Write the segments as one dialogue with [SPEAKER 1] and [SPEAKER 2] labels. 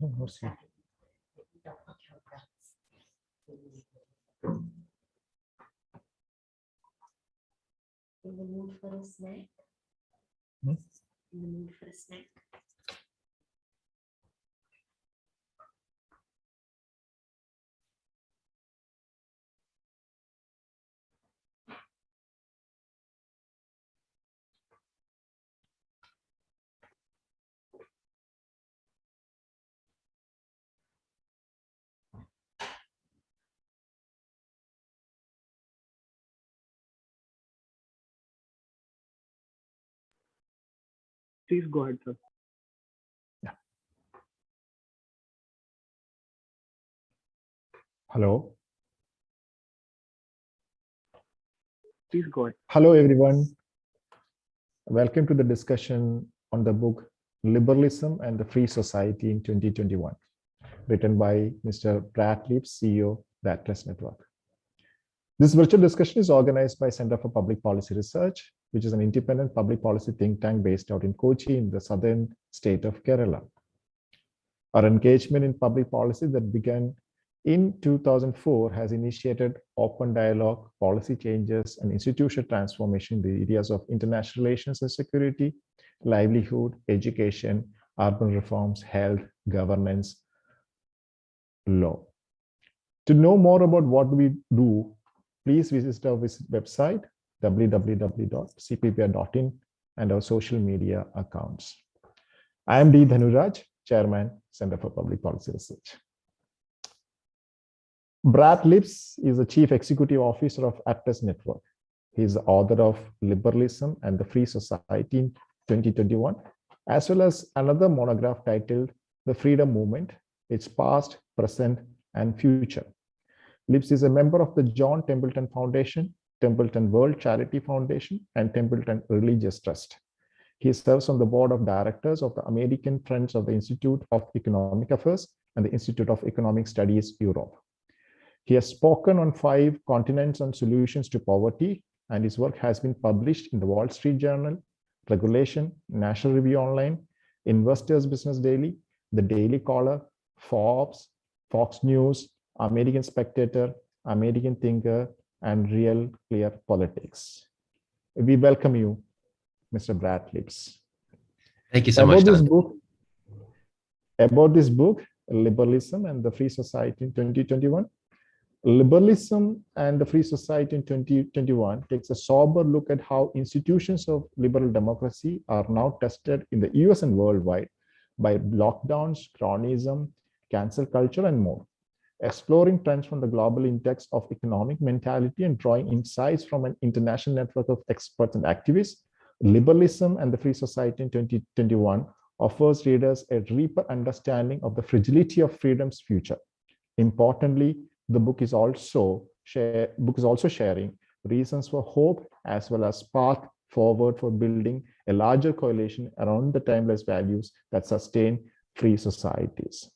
[SPEAKER 1] In the mood for a snack?
[SPEAKER 2] Hmm?
[SPEAKER 1] In the mood for a snack?
[SPEAKER 3] Please go ahead, sir.
[SPEAKER 2] Hello.
[SPEAKER 3] Please go ahead.
[SPEAKER 2] Hello, everyone. Welcome to the discussion on the book Liberalism and the Free Society in 2021, written by Mr. Brad Lips, CEO, the Atlas Network. This virtual discussion is organized by Center for Public Policy Research, which is an independent public policy think tank based out in Kochi in the southern state of Kerala. Our engagement in public policy that began in 2004 has initiated open dialogue, policy changes, and institutional transformation in the areas of international relations and security, livelihood, education, urban reforms, health, governance, law. To know more about what we do, please visit our website, www.cppr.in, and our social media accounts. I am Dhanuraj, Chairman, Center for Public Policy Research. Brad Lips is the Chief Executive Officer of Atlas Network. He is the author of Liberalism and the Free Society in 2021, as well as another monograph titled The Freedom Movement, Its Past, Present, and Future. Lips is a member of the John Templeton Foundation, Templeton World Charity Foundation, and Templeton Religion Trust. He serves on the board of directors of the American Friends of the Institute of Economic Affairs and the Institute of Economic Studies, Europe. He has spoken on 5 continents on solutions to poverty, and his work has been published in the Wall Street Journal, Regulation, National Review Online, Investors Business Daily, The Daily Caller, Forbes, Fox News, American Spectator, American Thinker, and RealClearPolitics. We welcome you, Mr. Brad Lips.
[SPEAKER 4] Thank you so much, Dan.
[SPEAKER 2] About this book, Liberalism and the Free Society in 2021. Liberalism and the Free Society in 2021 takes a sober look at how institutions of liberal democracy are now tested in the US and worldwide by lockdowns, cronyism, cancel culture, and more. Exploring trends from the global index of economic mentality and drawing insights from an international network of experts and activists, Liberalism and the Free Society in 2021 offers readers a deeper understanding of the fragility of freedom's future. Importantly, the book is also sharing reasons for hope as well as path forward for building a larger coalition around the timeless values that sustain free societies.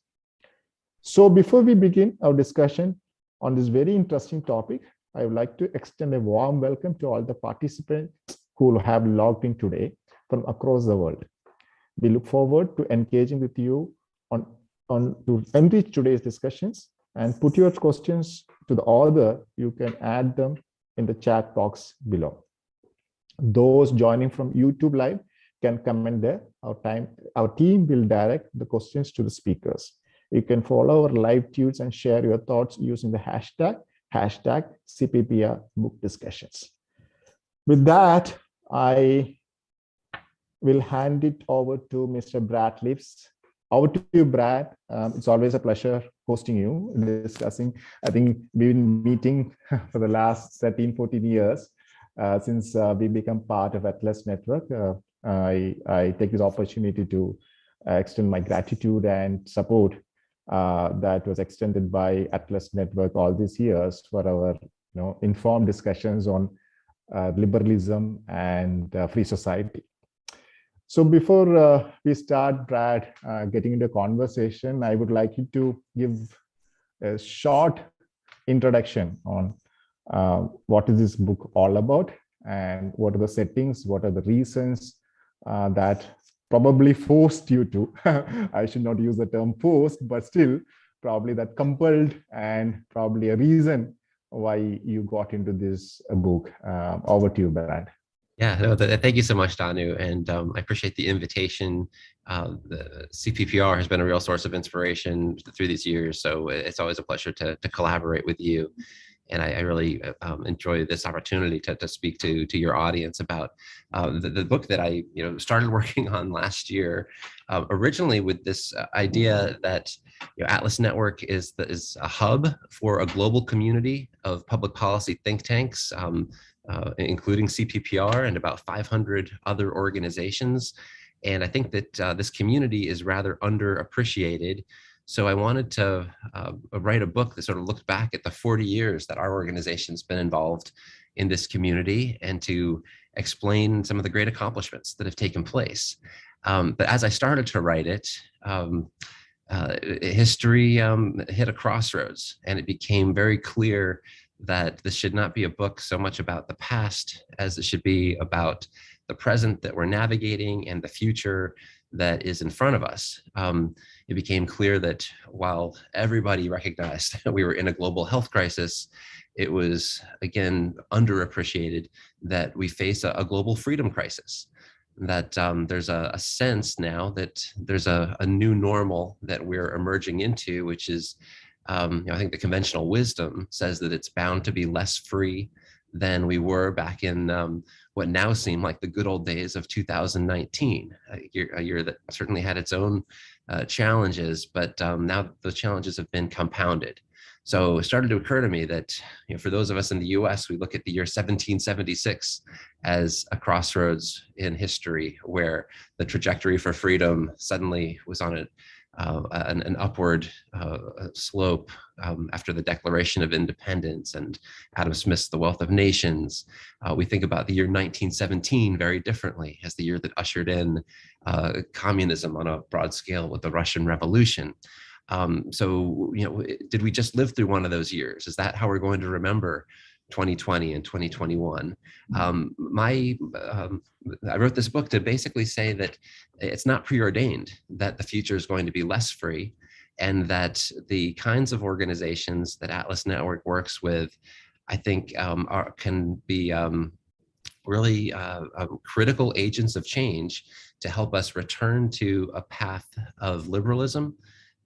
[SPEAKER 2] So before we begin our discussion on this very interesting topic, I would like to extend a warm welcome to all the participants who have logged in today from across the world. We look forward to engaging with you to enrich today's discussions, and put your questions to the author. You can add them in the chat box below. Those joining from YouTube Live can comment there. Our team will direct the questions to the speakers. You can follow our live tweets and share your thoughts using the hashtag CPPR book discussions. With that, I will hand it over to Mr. Brad Lips. Over to you, Brad. It's always a pleasure hosting you and discussing. I think we've been meeting for the last 13, 14 years since we become part of Atlas Network. I take this opportunity to extend my gratitude and support that was extended by Atlas Network all these years for our informed discussions on liberalism and free society. So before we start, Brad, getting into a conversation, I would like you to give a short introduction on what is this book all about and what are the settings, what are the reasons that probably forced you to. I should not use the term forced, but still probably that compelled and probably a reason why you got into this book. Over to you, Brad.
[SPEAKER 4] Yeah, no, thank you so much, Danu, and I appreciate the invitation. The CPPR has been a real source of inspiration through these years, so it's always a pleasure to collaborate with you. And I really enjoy this opportunity to speak to your audience about the book that I started working on last year, originally with this idea that Atlas Network is a hub for a global community of public policy think tanks, including CPPR and about 500 other organizations. And I think that this community is rather underappreciated. So I wanted to write a book that sort of looked back at the 40 years that our organization's been involved in this community and to explain some of the great accomplishments that have taken place. But as I started to write it, history hit a crossroads, and it became very clear that this should not be a book so much about the past as it should be about the present that we're navigating and the future that is in front of us. It became clear that while everybody recognized that we were in a global health crisis, it was, again, underappreciated that we face a global freedom crisis, that there's a sense now that there's a new normal that we're emerging into, which is, I think the conventional wisdom says that it's bound to be less free than we were back in what now seem like the good old days of 2019, a year that certainly had its own challenges, but now the challenges have been compounded. So it started to occur to me that for those of us in the US, we look at the year 1776 as a crossroads in history where the trajectory for freedom suddenly was on an upward slope after the Declaration of Independence and Adam Smith's The Wealth of Nations. We think about the year 1917 very differently as the year that ushered in communism on a broad scale with the Russian Revolution. So, did we just live through one of those years? Is that how we're going to remember 2020 and 2021? I wrote this book to basically say that it's not preordained that the future is going to be less free, and that the kinds of organizations that Atlas Network works with, I think, can be really critical agents of change to help us return to a path of liberalism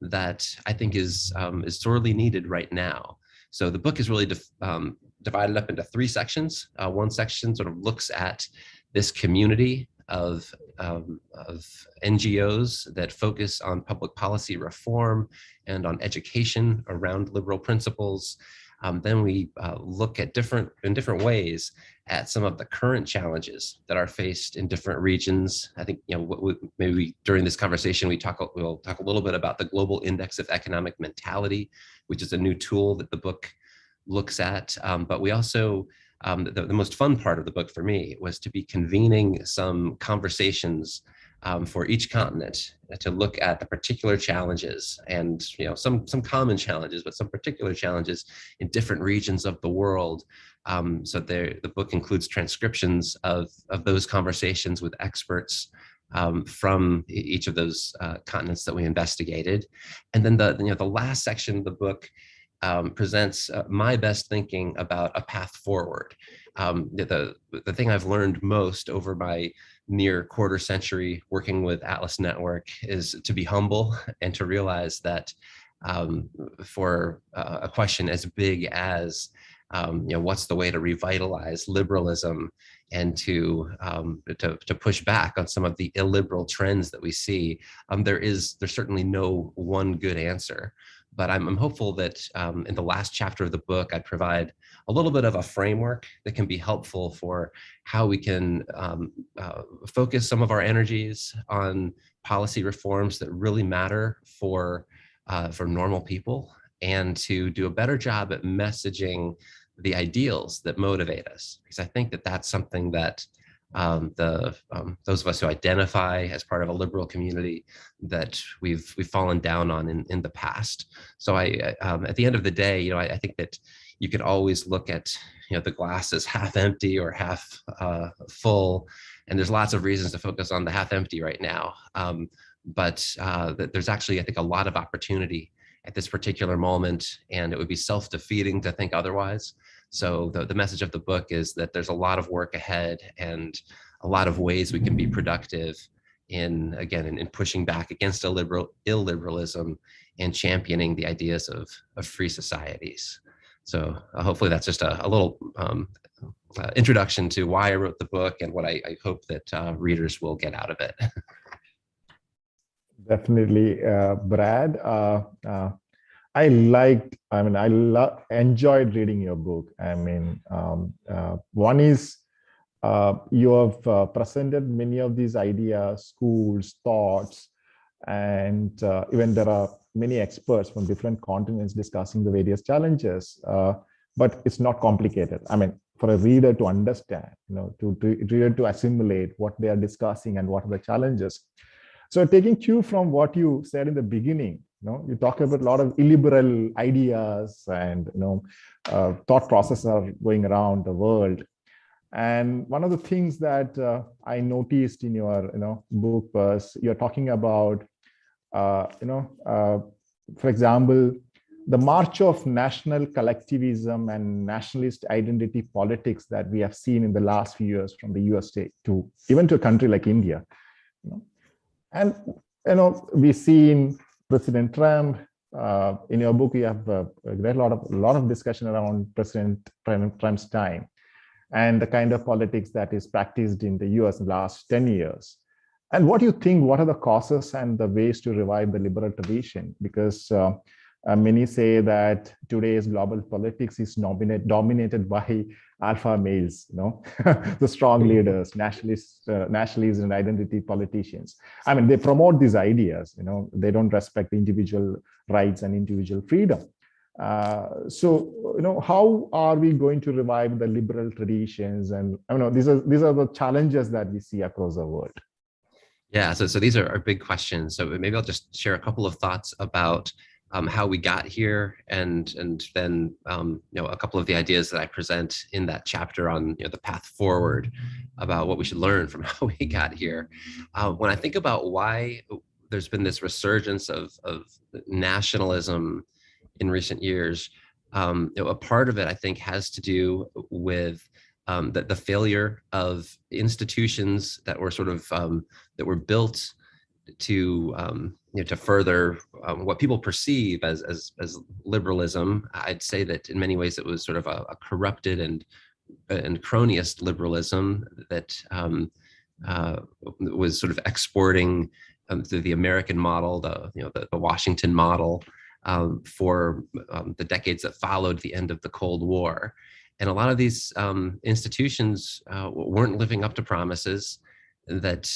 [SPEAKER 4] that I think is sorely needed right now. So the book is really divided up into three sections. One section sort of looks at this community of NGOs that focus on public policy reform and on education around liberal principles. Then we look at in different ways at some of the current challenges that are faced in different regions. I think maybe during this conversation we'll talk a little bit about the Global Index of Economic Mentality, which is a new tool that the book looks at. But we also the most fun part of the book for me was to be convening some conversations for each continent to look at the particular challenges and some common challenges, but some particular challenges in different regions of the world. So the book includes transcriptions of those conversations with experts from each of those continents that we investigated. And then the last section of the book presents my best thinking about a path forward. The thing I've learned most over my near quarter century working with Atlas Network is to be humble and to realize that for a question as big as what's the way to revitalize liberalism and to push back on some of the illiberal trends that we see, there's certainly no one good answer. But I'm hopeful that in the last chapter of the book, I provide a little bit of a framework that can be helpful for how we can focus some of our energies on policy reforms that really matter for normal people, and to do a better job at messaging the ideals that motivate us. Because I think that that's something that those of us who identify as part of a liberal community that we've fallen down on in the past. So at the end of the day, I think that you could always look at the glass as half empty or half full. And there's lots of reasons to focus on the half empty right now. But there's actually, I think, a lot of opportunity at this particular moment, and it would be self-defeating to think otherwise. So the message of the book is that there's a lot of work ahead and a lot of ways we can be productive in pushing back against illiberalism and championing the ideas of free societies. So hopefully that's just a little introduction to why I wrote the book and what I hope that readers will get out of it.
[SPEAKER 2] Definitely, Brad. I enjoyed reading your book. I mean, one is you have presented many of these ideas, schools, thoughts, and even there are many experts from different continents discussing the various challenges, but it's not complicated. I mean, for a reader to understand, to reader to assimilate what they are discussing and what are the challenges. So taking cue from what you said in the beginning, you talk about a lot of illiberal ideas and thought processes are going around the world. And one of the things that I noticed in your book was you're talking about for example, the march of national collectivism and nationalist identity politics that we have seen in the last few years from the USA to even to a country like India. And we've seen President Trump. In your book, you have read a lot of discussion around President Trump's time and the kind of politics that is practiced in the US in the last 10 years. And what do you think, what are the causes and the ways to revive the liberal tradition? Because many say that today's global politics is dominated by alpha males, the strong leaders, nationalists and identity politicians. I mean, they promote these ideas, they don't respect individual rights and individual freedom. So, how are we going to revive the liberal traditions? And these are the challenges that we see across the world.
[SPEAKER 4] Yeah, so these are big questions. So maybe I'll just share a couple of thoughts about how we got here, and then a couple of the ideas that I present in that chapter on the path forward about what we should learn from how we got here. When I think about why there's been this resurgence of nationalism in recent years, a part of it I think has to do with the failure of institutions that were sort of that were built to to further what people perceive as liberalism. I'd say that in many ways it was sort of a corrupted and cronyist liberalism that was sort of exporting through the American model, the Washington model, for the decades that followed the end of the Cold War. And a lot of these institutions weren't living up to promises that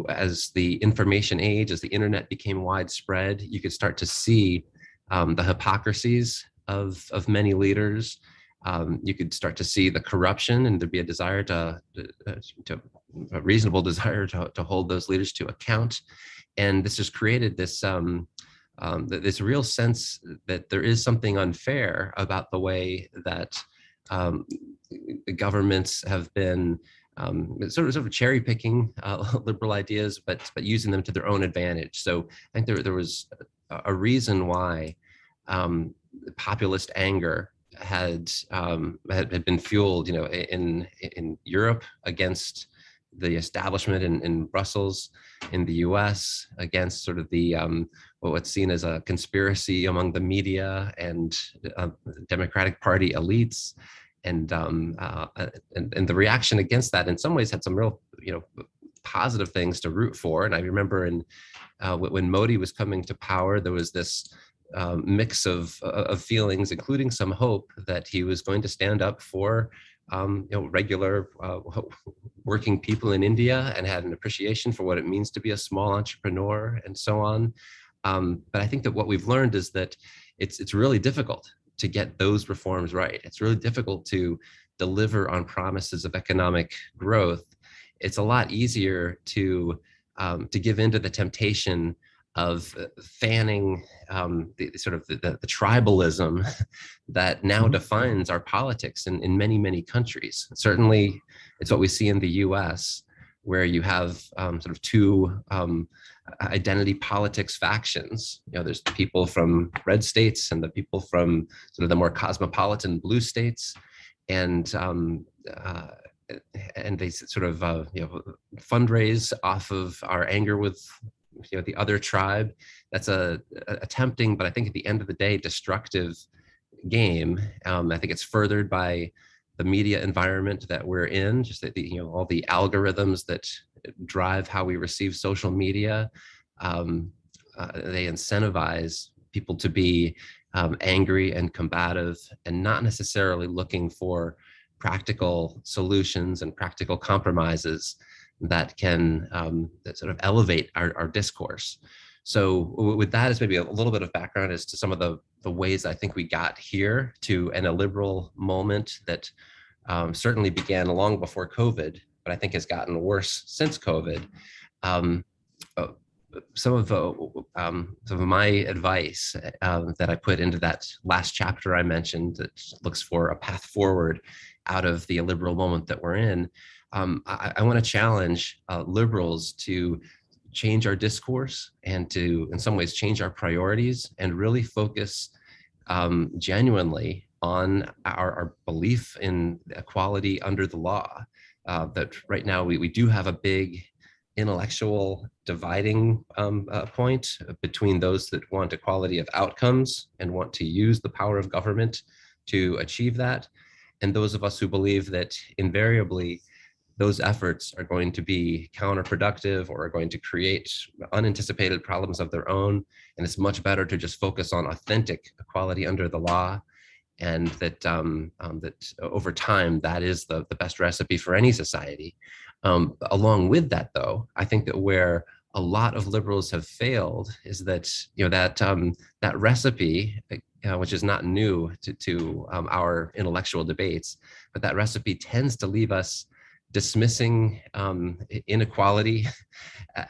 [SPEAKER 4] as the information age, as the internet became widespread, you could start to see the hypocrisies of many leaders. You could start to see the corruption, and there'd be a desire a reasonable desire to hold those leaders to account. And this has created this this real sense that there is something unfair about the way that governments have been sort of cherry picking liberal ideas, but using them to their own advantage. So I think there was a reason why populist anger had been fueled, in Europe against the establishment in Brussels, in the US against sort of the what's seen as a conspiracy among the media and Democratic Party elites. And the reaction against that in some ways had some real positive things to root for. And I remember when Modi was coming to power, there was this mix of feelings, including some hope that he was going to stand up for regular working people in India and had an appreciation for what it means to be a small entrepreneur and so on. But I think that what we've learned is that it's really difficult to get those reforms right. It's really difficult to deliver on promises of economic growth. It's a lot easier to give into the temptation of fanning the tribalism that now defines our politics in many, many countries. Certainly, it's what we see in the US, where you have sort of two identity politics factions. There's the people from red states and the people from sort of the more cosmopolitan blue states, and they sort of fundraise off of our anger with the other tribe. That's a tempting, but I think at the end of the day, destructive game. I think it's furthered by the media environment that we're in, just that all the algorithms that drive how we receive social media. They incentivize people to be angry and combative and not necessarily looking for practical solutions and practical compromises that can that sort of elevate our discourse. So with that as maybe a little bit of background as to some of the ways I think we got here to in a liberal moment that certainly began long before COVID, but I think has gotten worse since COVID. Some of my advice that I put into that last chapter I mentioned that looks for a path forward out of the illiberal moment that we're in. I want to challenge liberals to change our discourse and to, in some ways, change our priorities and really focus genuinely on our belief in equality under the law. That right now we do have a big intellectual dividing point between those that want equality of outcomes and want to use the power of government to achieve that, and those of us who believe that invariably those efforts are going to be counterproductive or are going to create unanticipated problems of their own. And it's much better to just focus on authentic equality under the law, and that that over time, that is the best recipe for any society. Along with that, though, I think that where a lot of liberals have failed is that that recipe, which is not new to our intellectual debates, but that recipe tends to leave us dismissing inequality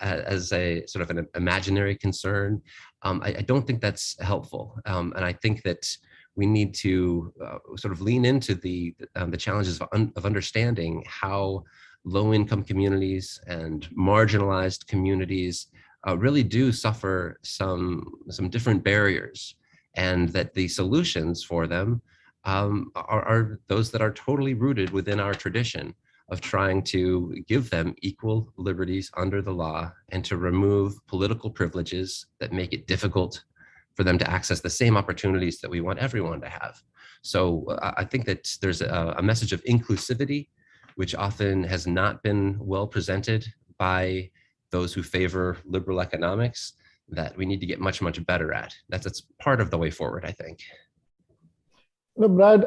[SPEAKER 4] as a sort of an imaginary concern. I don't think that's helpful, and I think that we need to sort of lean into the challenges of understanding how low-income communities and marginalized communities really do suffer some different barriers, and that the solutions for them are those that are totally rooted within our tradition of trying to give them equal liberties under the law and to remove political privileges that make it difficult for them to access the same opportunities that we want everyone to have. So I think that there's a message of inclusivity, which often has not been well presented by those who favor liberal economics, that we need to get much, much better at. That's part of the way forward, I think.
[SPEAKER 2] No, Brad,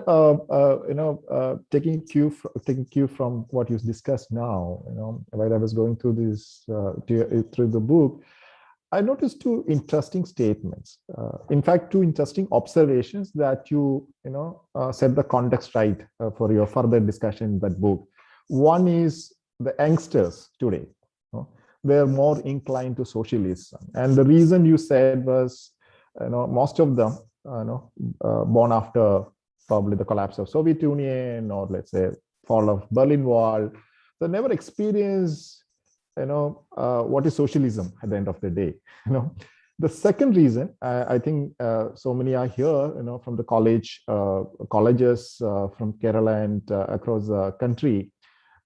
[SPEAKER 2] taking cue from what you discussed now, while I was going through this through the book, I noticed two interesting statements. In fact, two interesting observations that you set the context right for your further discussion in that book. One is the youngsters today, they're more inclined to socialism, and the reason you said was, most of them, born after probably the collapse of Soviet Union, or let's say fall of Berlin Wall, they never experienced, what is socialism at the end of the day. The second reason, I think so many are here, from the colleges from Kerala and across the country.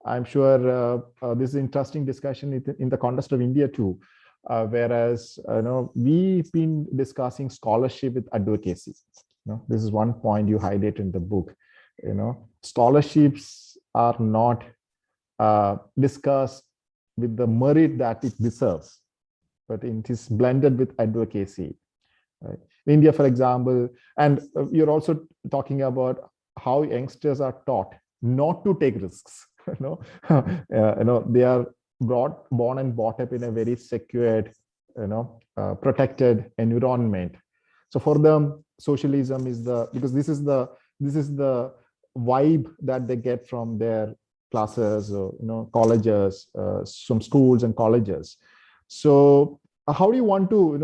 [SPEAKER 2] I'm sure this is an interesting discussion in the context of India too. Whereas we've been discussing scholarship with advocacy. This is one point you highlight in the book. Scholarships are not discussed with the merit that it deserves, but it is blended with advocacy. Right? In India, for example, and you're also talking about how youngsters are taught not to take risks. They are born and brought up in a very secured, protected environment. So for them, socialism is because this is the vibe that they get from their classes, or colleges, some schools and colleges. So how do you want to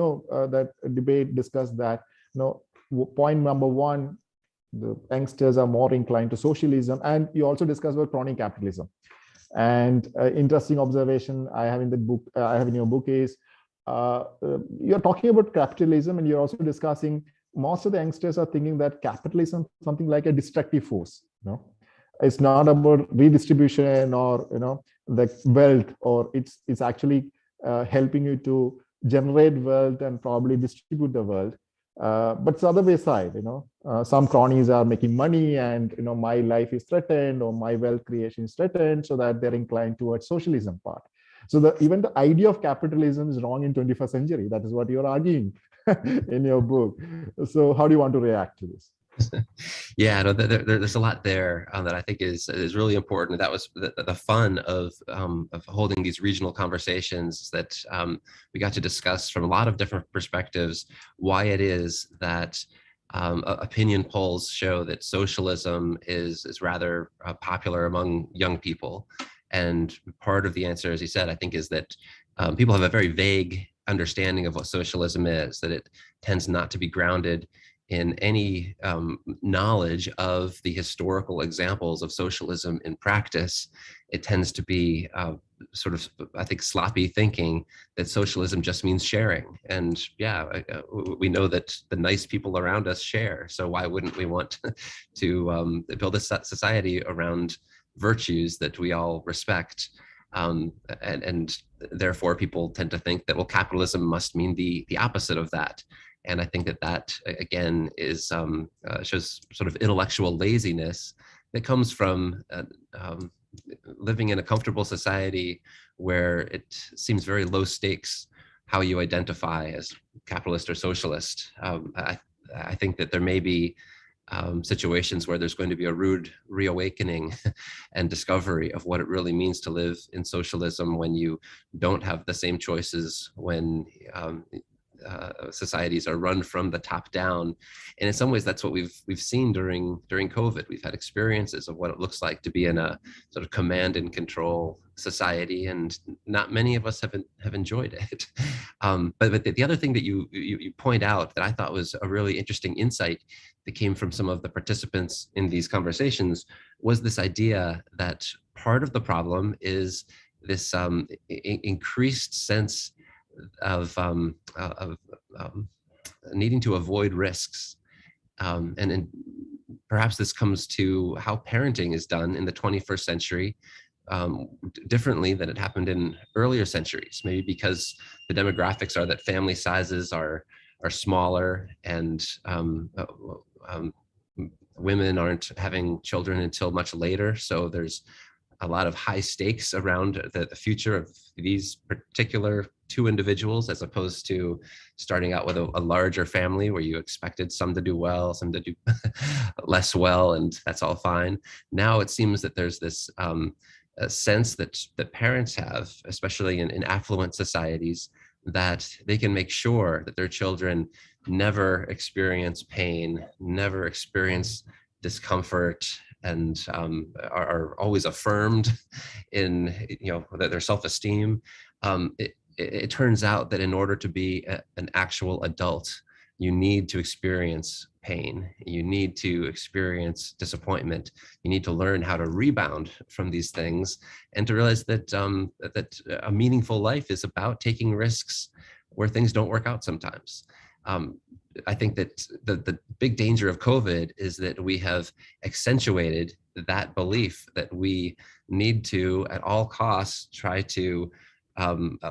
[SPEAKER 2] that debate discuss that? Point number one, the youngsters are more inclined to socialism, and you also discuss about crony capitalism. And interesting observation I have in the book, I have in your book is, you're talking about capitalism, and you're also discussing most of the youngsters are thinking that capitalism is something like a destructive force. It's not about redistribution or the wealth, or it's actually helping you to generate wealth and probably distribute the wealth. But it's the other way side. Some cronies are making money, and my life is threatened or my wealth creation is threatened, so that they're inclined towards socialism part. So even the idea of capitalism is wrong in 21st century. That is what you're arguing in your book. So how do you want to react to this?
[SPEAKER 4] Yeah, no, there's a lot there that I think is really important. That was the fun of holding these regional conversations, that we got to discuss from a lot of different perspectives why it is that opinion polls show that socialism is rather popular among young people. And part of the answer, as you said, I think, is that people have a very vague understanding of what socialism is, that it tends not to be grounded in any knowledge of the historical examples of socialism in practice. It tends to be sort of, I think, sloppy thinking that socialism just means sharing. And yeah, we know that the nice people around us share. So why wouldn't we want to build a society around virtues that we all respect? And therefore people tend to think that, well, capitalism must mean the opposite of that. And I think that again is shows sort of intellectual laziness that comes from living in a comfortable society where it seems very low stakes how you identify as capitalist or socialist. I think that there may be situations where there's going to be a rude reawakening and discovery of what it really means to live in socialism, when you don't have the same choices, when societies are run from the top down. And in some ways, that's what we've seen during COVID. We've had experiences of what it looks like to be in a sort of command and control society, and not many of us have enjoyed it. But the other thing that you point out that I thought was a really interesting insight that came from some of the participants in these conversations was this idea that part of the problem is this increased sense of needing to avoid risks. And perhaps this comes to how parenting is done in the 21st century differently than it happened in earlier centuries, maybe because the demographics are that family sizes are smaller, and women aren't having children until much later. So there's a lot of high stakes around the future of these particular two individuals, as opposed to starting out with a larger family where you expected some to do well, some to do less well, and that's all fine. Now it seems that there's this a sense that parents have, especially in affluent societies, that they can make sure that their children never experience pain, never experience discomfort, and are always affirmed in their self-esteem. It turns out that in order to be an actual adult, you need to experience pain. You need to experience disappointment. You need to learn how to rebound from these things, and to realize that that a meaningful life is about taking risks where things don't work out sometimes. I think that the big danger of COVID is that we have accentuated that belief that we need to, at all costs, try to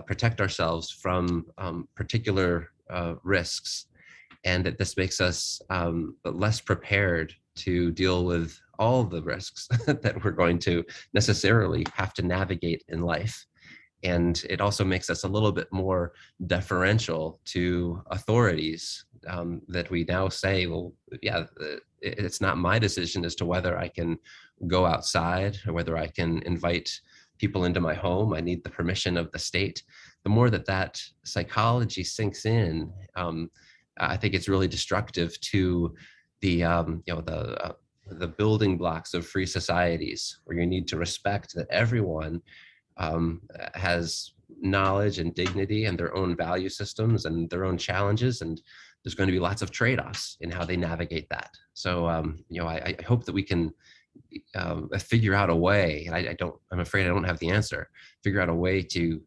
[SPEAKER 4] protect ourselves from particular risks, and that this makes us less prepared to deal with all the risks that we're going to necessarily have to navigate in life. And it also makes us a little bit more deferential to authorities, that we now say, well, yeah, it's not my decision as to whether I can go outside or whether I can invite people into my home. I need the permission of the state. The more that psychology sinks in, I think it's really destructive to the building blocks of free societies, where you need to respect that everyone has knowledge and dignity and their own value systems and their own challenges, and there's going to be lots of trade-offs in how they navigate that. So I hope that we can figure out a way, and I'm afraid I don't have the answer, figure out a way to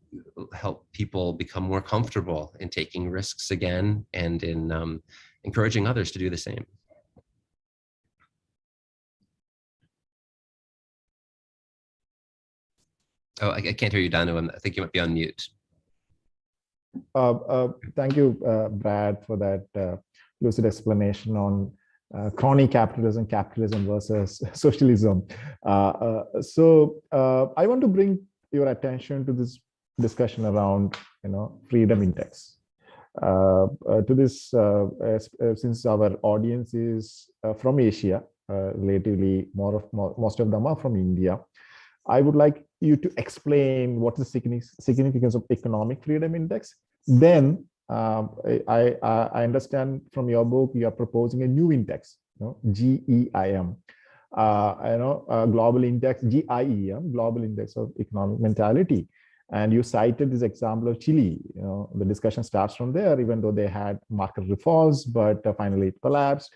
[SPEAKER 4] help people become more comfortable in taking risks again and in encouraging others to do the same. Oh, I can't hear you, Danu. I think you might be on mute.
[SPEAKER 2] Thank you, Brad, for that lucid explanation on crony capitalism, capitalism versus socialism. So I want to bring your attention to this discussion around, freedom index. To this, since our audience is from Asia, relatively most of them are from India, I would like you to explain what is the significance of economic freedom index. Then I understand from your book you are proposing a new index, GEIM, global index, GIEM, global index of economic mentality. And you cited this example of Chile. The discussion starts from there, even though they had market reforms, but finally it collapsed.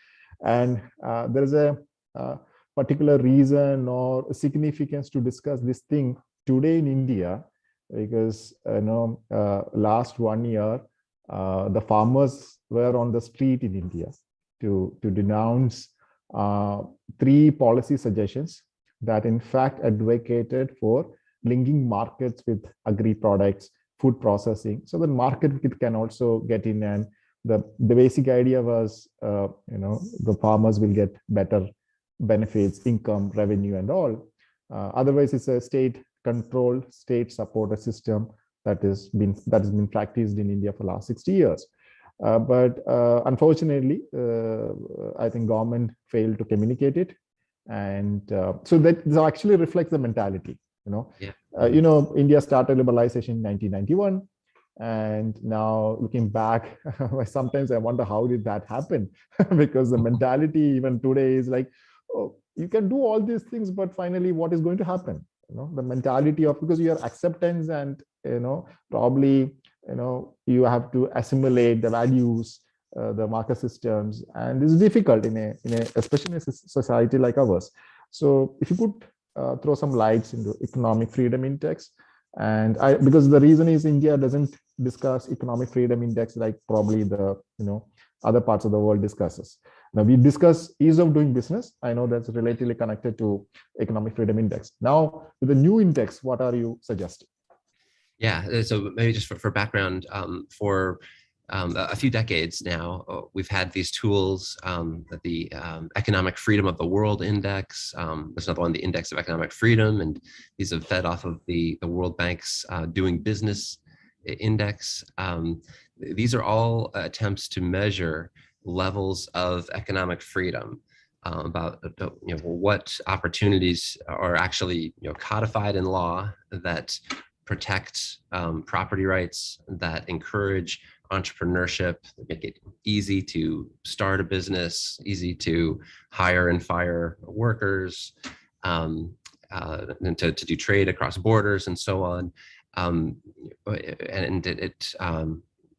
[SPEAKER 2] And there is a particular reason or significance to discuss this thing today in India, because last 1 year the farmers were on the street in India to denounce 3 policy suggestions that in fact advocated for linking markets with agri products, food processing, so the market can also get in. And the basic idea was the farmers will get better benefits, income, revenue, and all. Otherwise, it's a state-controlled, state-supported system that has been practiced in India for the last 60 years. But unfortunately, I think government failed to communicate it, and so that actually reflects the mentality. India started liberalization in 1991. And now looking back, sometimes I wonder how did that happen? Because the mentality even today is like, oh, you can do all these things, but finally what is going to happen? The mentality of, because your acceptance and, probably, you have to assimilate the values, the market systems, and it's difficult especially in a society like ours. So if you could throw some lights into economic freedom index. And because the reason is India doesn't discuss economic freedom index like probably the other parts of the world discusses. Now we discuss ease of doing business. I know that's relatively connected to economic freedom index. Now with the new index, what are you suggesting?
[SPEAKER 4] Yeah, so maybe just for background, for a few decades now, we've had these tools, the Economic Freedom of the World Index. There's another one, the Index of Economic Freedom, and these have fed off of the World Bank's Doing Business Index. These are all attempts to measure levels of economic freedom, about what opportunities are actually codified in law that protect property rights, that encourage entrepreneurship, make it easy to start a business, easy to hire and fire workers, and to do trade across borders and so on. And it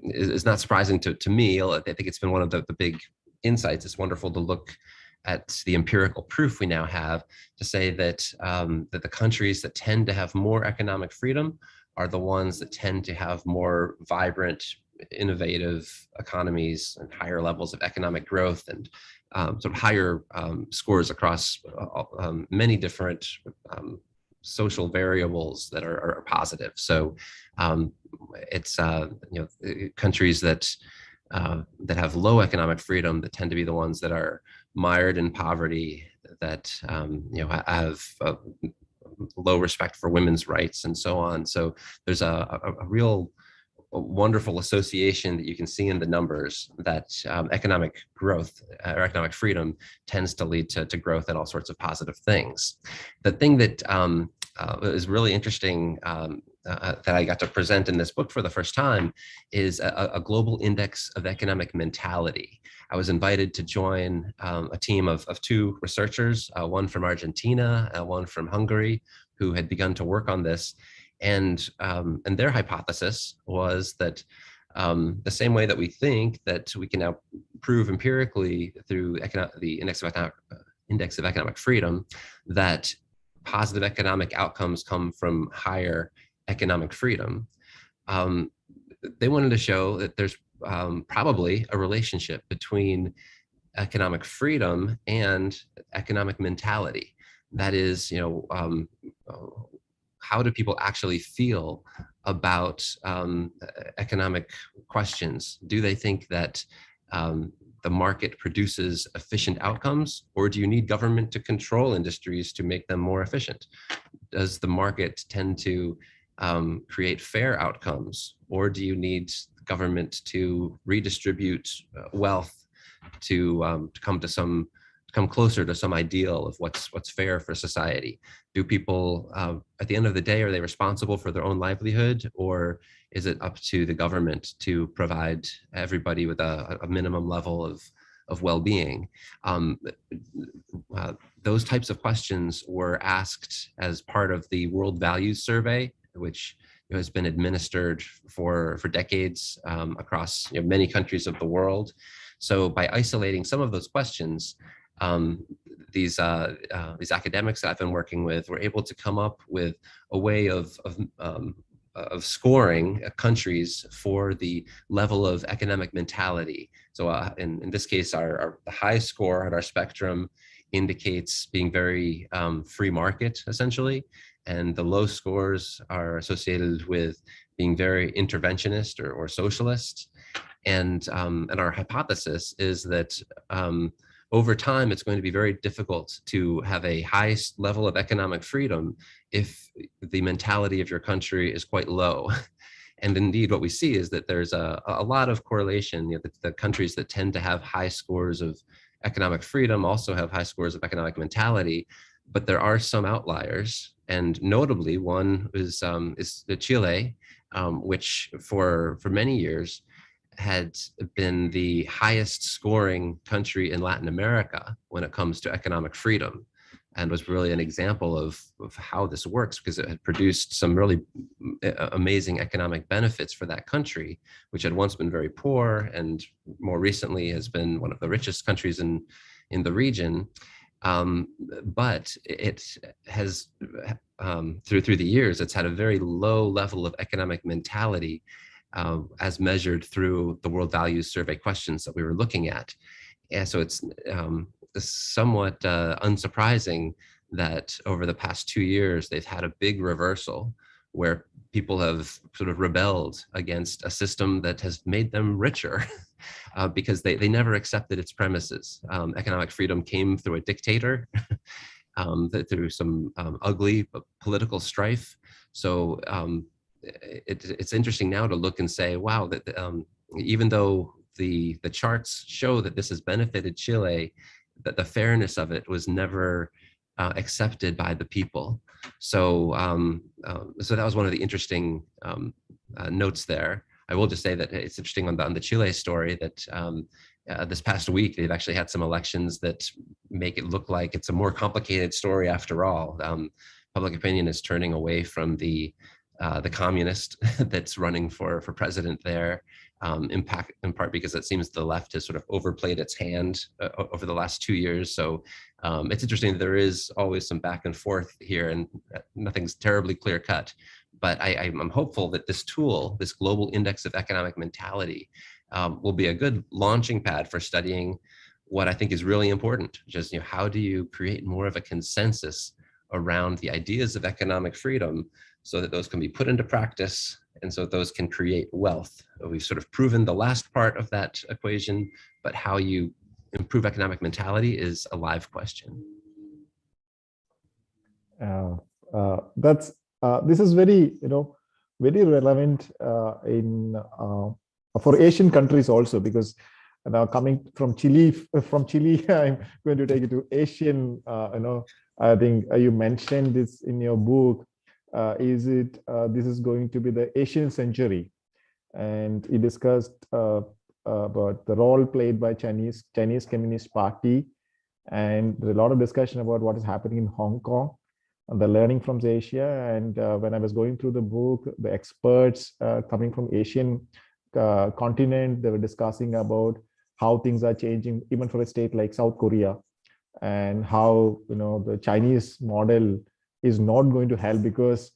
[SPEAKER 4] is not surprising to me. I think it's been one of the big insights. It's wonderful to look at the empirical proof we now have to say that that the countries that tend to have more economic freedom are the ones that tend to have more vibrant, innovative economies and higher levels of economic growth and sort of higher scores across many different social variables that are positive. So it's countries that have low economic freedom that tend to be the ones that are mired in poverty, that have low respect for women's rights and so on. So there's a real wonderful association that you can see in the numbers that economic growth or economic freedom tends to lead to growth and all sorts of positive things. The thing that is really interesting that I got to present in this book for the first time is a global index of economic mentality. I was invited to join a team of 2 researchers, one from Argentina, one from Hungary, who had begun to work on this. And their hypothesis was that the same way that we think that we can now prove empirically through the index of economic freedom, that positive economic outcomes come from higher economic freedom. They wanted to show that there's probably a relationship between economic freedom and economic mentality. That is, how do people actually feel about economic questions? Do they think that the market produces efficient outcomes, or do you need government to control industries to make them more efficient? Does the market tend to create fair outcomes, or do you need government to redistribute wealth to come closer to some ideal of what's fair for society? Do people, at the end of the day, are they responsible for their own livelihood, or is it up to the government to provide everybody with a minimum level of well-being? Those types of questions were asked as part of the World Values Survey, which has been administered for decades across many countries of the world. So by isolating some of those questions, these academics that I've been working with were able to come up with a way of scoring countries for the level of economic mentality. So in this case, the high score on our spectrum indicates being very free market, essentially, and the low scores are associated with being very interventionist or socialist. And our hypothesis is that over time, it's going to be very difficult to have a high level of economic freedom if the mentality of your country is quite low. And indeed, what we see is that there's a lot of correlation. The countries that tend to have high scores of economic freedom also have high scores of economic mentality, but there are some outliers. And notably, one is Chile, which for many years had been the highest scoring country in Latin America when it comes to economic freedom, and was really an example of how this works, because it had produced some really amazing economic benefits for that country, which had once been very poor and more recently has been one of the richest countries in the region. But it has, through the years, it's had a very low level of economic mentality as measured through the World Values Survey questions that we were looking at. And so it's somewhat unsurprising that over the past 2 years, they've had a big reversal where people have sort of rebelled against a system that has made them richer because they never accepted its premises. Economic freedom came through a dictator, through some ugly political strife. So it's interesting now to look and say, wow, that even though the charts show that this has benefited Chile, that the fairness of it was never accepted by the people. So so that was one of the interesting notes there. I will just say that it's interesting on the Chile story that this past week, they've actually had some elections that make it look like it's a more complicated story after all. Public opinion is turning away from the communist that's running for president there, in part because it seems the left has sort of overplayed its hand over the last 2 years. So it's interesting that there is always some back and forth here, and nothing's terribly clear cut. But I'm hopeful that this tool, this global index of economic mentality, will be a good launching pad for studying what I think is really important. Just how do you create more of a consensus around the ideas of economic freedom, so that those can be put into practice, and so those can create wealth. We've sort of proven the last part of that equation, but how you improve economic mentality is a live question.
[SPEAKER 2] This is very very relevant for Asian countries also, because now coming from Chile, I'm going to take it to Asian. I think you mentioned this in your book. This is going to be the Asian century, and you discussed about the role played by Chinese Communist Party, and there's a lot of discussion about what is happening in Hong Kong and the learning from Asia. And when I was going through the book, the experts coming from Asian continent, they were discussing about how things are changing, even for a state like South Korea. and how the Chinese model is not going to help, because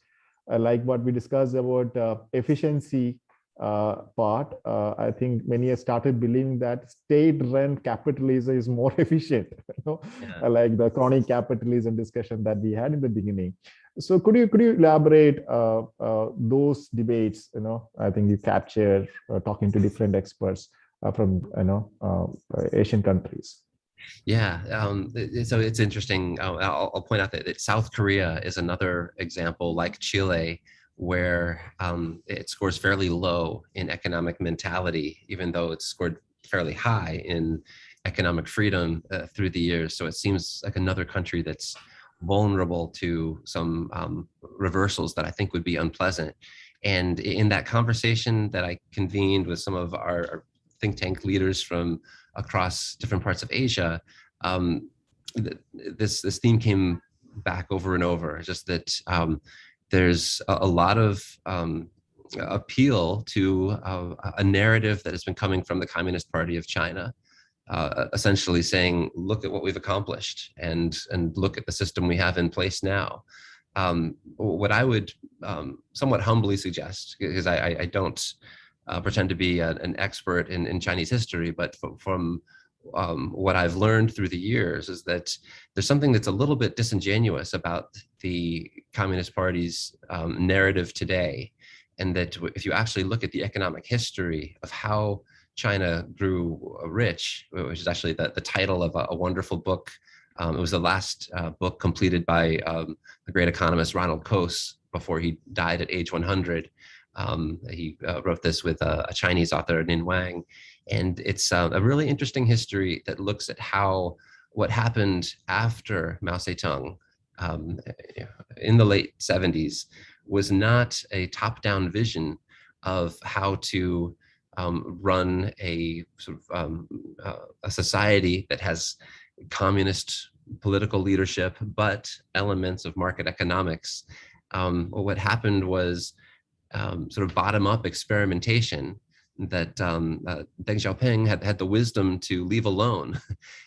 [SPEAKER 2] like what we discussed about efficiency part, I think many have started believing that state-run capitalism is more efficient,
[SPEAKER 4] Yeah.
[SPEAKER 2] like the crony capitalism discussion that we had in the beginning. So could you elaborate those debates? I think you captured talking to different experts from Asian countries.
[SPEAKER 4] Yeah, so it's interesting. I'll point out that South Korea is another example, like Chile, where it scores fairly low in economic mentality, even though it's scored fairly high in economic freedom through the years. So it seems like another country that's vulnerable to some reversals that I think would be unpleasant. And in that conversation that I convened with some of our think tank leaders from across different parts of Asia, this theme came back over and over, just that there's a lot of appeal to a narrative that has been coming from the Communist Party of China, essentially saying, look at what we've accomplished and look at the system we have in place now. What I would somewhat humbly suggest, because I don't pretend to be an expert in Chinese history, but from what I've learned through the years is that there's something that's a little bit disingenuous about the Communist Party's narrative today. And that if you actually look at the economic history of how China grew rich, which is actually the title of a wonderful book. It was the last book completed by the great economist Ronald Coase before he died at age 100. He wrote this with a Chinese author, Nin Wang. And it's a really interesting history that looks at how what happened after Mao Zedong in the late 70s was not a top-down vision of how to run a sort of a society that has communist political leadership, but elements of market economics. What happened was sort of bottom-up experimentation that Deng Xiaoping had the wisdom to leave alone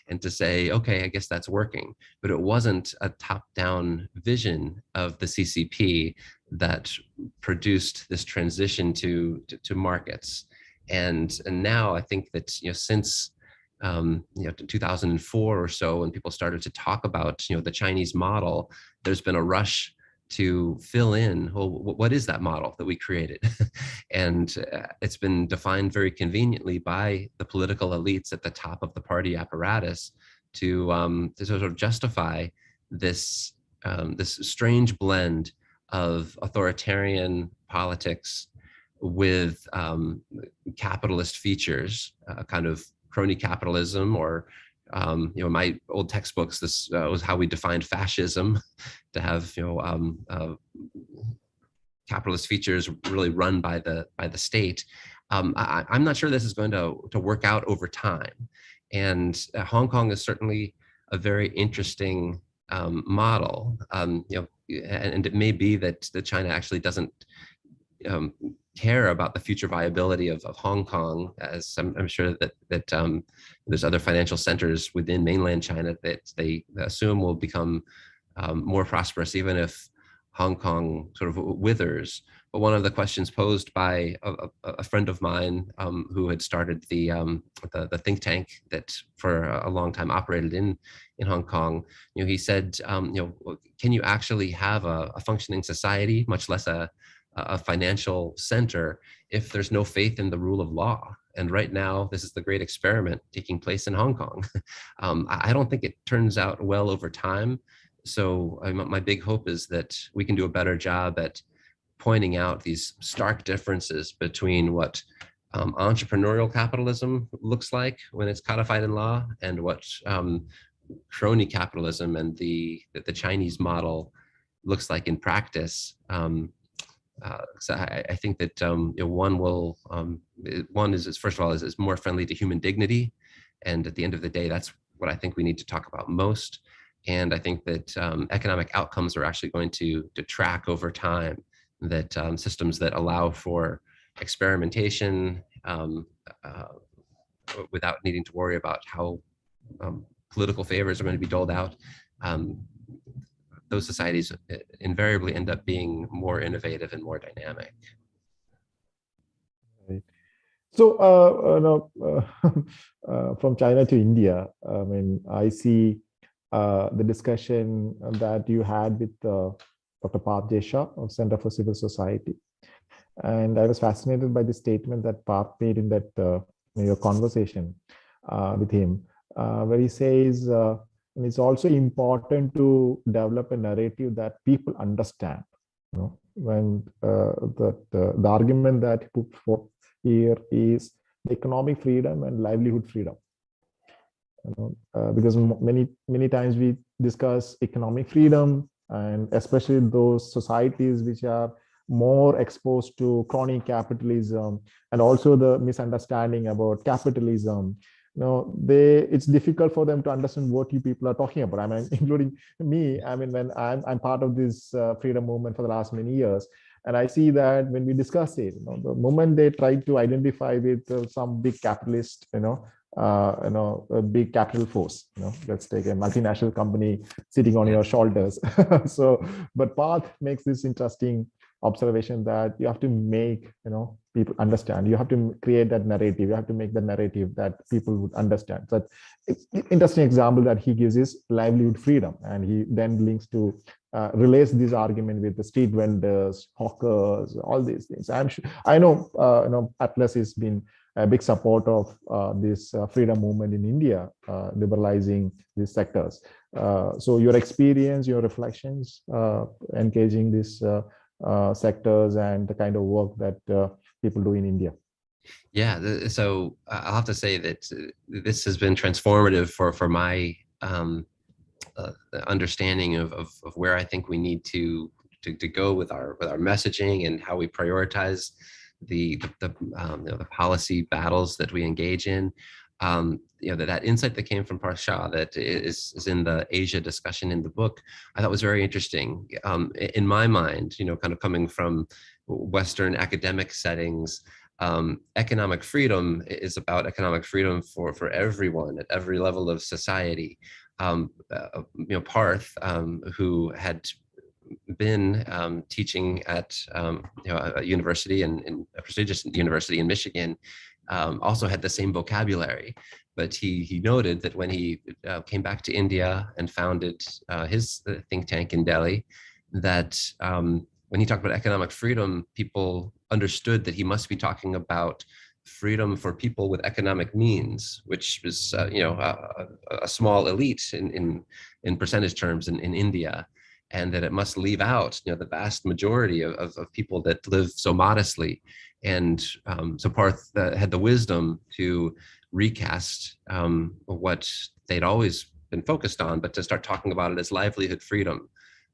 [SPEAKER 4] and to say, okay, I guess that's working. But it wasn't a top-down vision of the CCP that produced this transition to markets. And now I think that since 2004 or so, when people started to talk about the Chinese model, there's been a rush to fill in, well, what is that model that we created? And it's been defined very conveniently by the political elites at the top of the party apparatus to sort of justify this this strange blend of authoritarian politics with capitalist features, kind of crony capitalism, or my old textbooks, this was how we defined fascism, to have capitalist features really run by the state. I'm not sure this is going to work out over time, and Hong Kong is certainly a very interesting model. And it may be that China actually doesn't care about the future viability of Hong Kong, as I'm sure that there's other financial centers within mainland China that they assume will become more prosperous, even if Hong Kong sort of withers. But one of the questions posed by a friend of mine who had started the think tank that for a long time operated in Hong Kong, he said, can you actually have a functioning society, much less a financial center, if there's no faith in the rule of law? And right now, this is the great experiment taking place in Hong Kong. I don't think it turns out well over time. So my big hope is that we can do a better job at pointing out these stark differences between what entrepreneurial capitalism looks like when it's codified in law, and what crony capitalism and the Chinese model looks like in practice. So I think that one is first of all is more friendly to human dignity, and at the end of the day, that's what I think we need to talk about most. And I think that economic outcomes are actually going to track over time. That systems that allow for experimentation without needing to worry about how political favors are going to be doled out, those societies invariably end up being more innovative and more dynamic.
[SPEAKER 2] Right. So, from China to India, I mean, I see the discussion that you had with Dr. Parth Jesha of Center for Civil Society. And I was fascinated by the statement that Parth made in that your conversation with him, where he says, and it's also important to develop a narrative that people understand. You know, when the argument that he put forth here is the economic freedom and livelihood freedom. You know, because many times we discuss economic freedom, and especially those societies which are more exposed to crony capitalism, and also the misunderstanding about capitalism. You know, it's difficult for them to understand what you people are talking about. I mean, including me. I mean, when I'm part of this freedom movement for the last many years, and I see that when we discuss it, you know, the moment they try to identify with some big capitalist, a big capital force, you know, let's take a multinational company sitting on your shoulders. So, but Parth makes this interesting observation that you have to make, you know, people understand. You have to create that narrative. You have to make the narrative that people would understand. So, interesting example that he gives is livelihood freedom, and he then links to relates this argument with the street vendors, hawkers, all these things. I'm sure, I know, Atlas has been a big support of this freedom movement in India, liberalizing these sectors. So your experience, your reflections, engaging these sectors and the kind of work that people do in India.
[SPEAKER 4] Yeah, so I'll have to say that this has been transformative for my understanding of where I think we need to go with our messaging and how we prioritize the policy battles that we engage in. That insight that came from Parth Shah that is in the Asia discussion in the book, I thought was very interesting. In my mind, kind of coming from Western academic settings, economic freedom is about economic freedom for everyone at every level of society. Parth, who had been teaching at a university in a prestigious university in Michigan, also had the same vocabulary, but he noted that when he came back to India and founded his think tank in Delhi, that when he talked about economic freedom, people understood that he must be talking about freedom for people with economic means, which is a small elite in percentage terms in India, and that it must leave out the vast majority of people that live so modestly. And so Parth had the wisdom to recast what they'd always been focused on, but to start talking about it as livelihood freedom.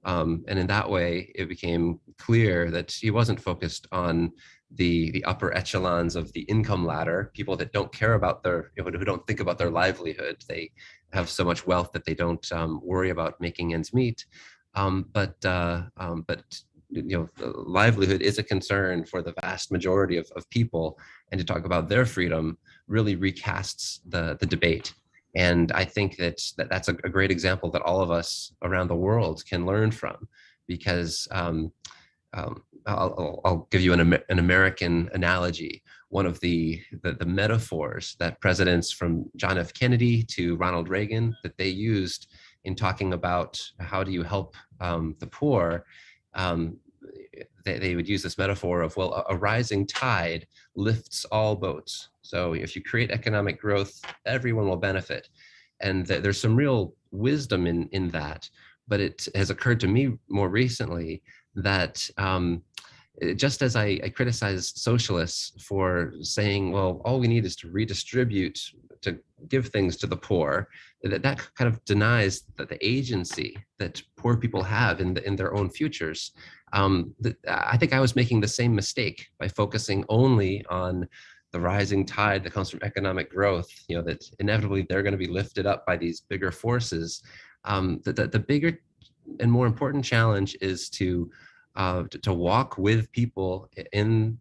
[SPEAKER 4] And in that way, it became clear that he wasn't focused on the upper echelons of the income ladder, people that don't care about who don't think about their livelihood. They have so much wealth that they don't worry about making ends meet. But livelihood is a concern for the vast majority of people, and to talk about their freedom really recasts the debate. And I think that's a great example that all of us around the world can learn from, because I'll give you an American analogy. One of the metaphors that presidents from John F. Kennedy to Ronald Reagan that they used in talking about how do you help the poor, they would use this metaphor of, well, a rising tide lifts all boats. So if you create economic growth, everyone will benefit. And there's some real wisdom in that. But it has occurred to me more recently that just as I criticize socialists for saying, well, all we need is to redistribute, to give things to the poor, that kind of denies the agency that poor people have in their own futures. I think I was making the same mistake by focusing only on the rising tide that comes from economic growth, that inevitably they're going to be lifted up by these bigger forces. The bigger and more important challenge is to walk with people in